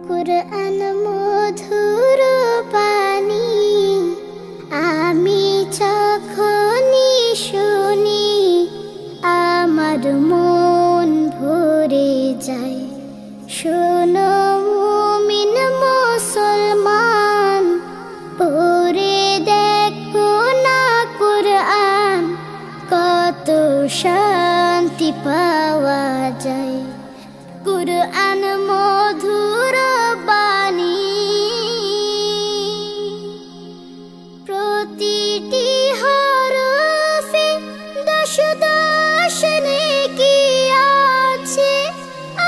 কুরআন মধুর বাণী, আমি যখনই শুনি আমার মন ভরে যায়। শোনো মুমিন মুসলমান, পড়ে দেখো না কুরআন, কত শান্তি পাওয়া যায়। কুরআন মধুর বাণী, প্রতিটি হরফে দশ দশ নেকি আছে,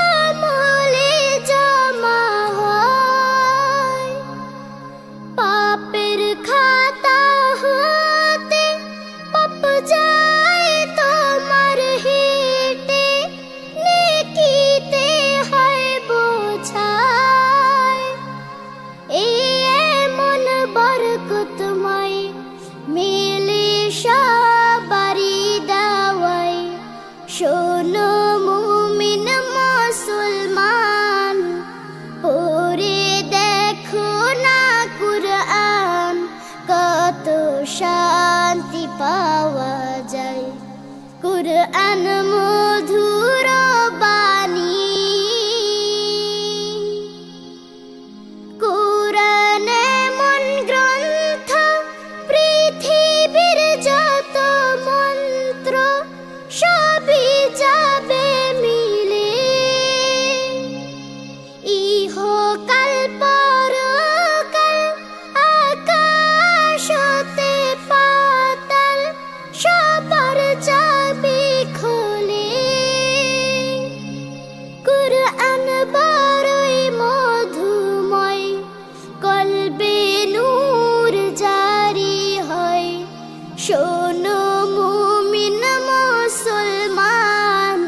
আমলে জমা হয়। পাপের খাতা হতে পাপ যায় তোমার হেঁটে, নেকিতে হয় বোঝায়। এই এমন বরকতময় মেলে সবারই দাওয়ায়। শোনো মুমিন মুসলমান, পড়ে দেখো না কুরআন, কত শান্তি পাওয়া যায়। কুরআন মধুর বাণী, কুরআন এমন গ্রন্থ, পৃথিবীর যত মন্ত্র সবই যাবে মিলে। ইহকাল পরকাল, আকাশ হতে পাতাল, সবার যাবে খুলে। কুরআন বড়ই মধুময়, কলবে নূর জারি হয়। শোনো মুমিন মুসলমান,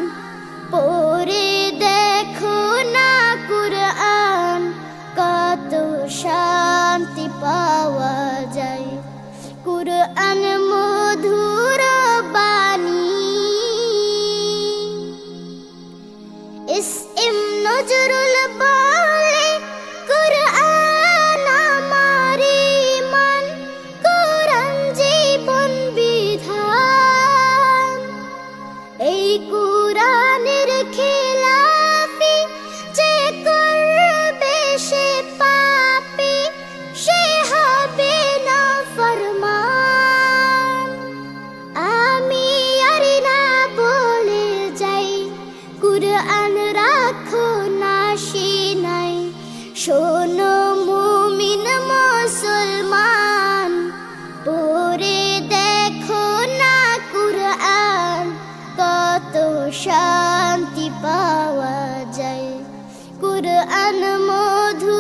পড়ে দেখো না কুরআন, কত শান্তি পাওয়া যায়। কুরআন মধুর বাণী। ইসএম নজরুল বলে, কুরআন আমার ঈমান, কুরআন জীবন বিধান। এই কুরআনের খেলাফি যে করবে সে পাপী, সে হবে না ফরমান। আমি আর না বলে যাই, কুরআন রাখো না সিনাই। শোনো মুমিন মুসলমান, পড়ে দেখো না কুরআন, কত শান্তি পাওয়া যায়। কুরআন মধু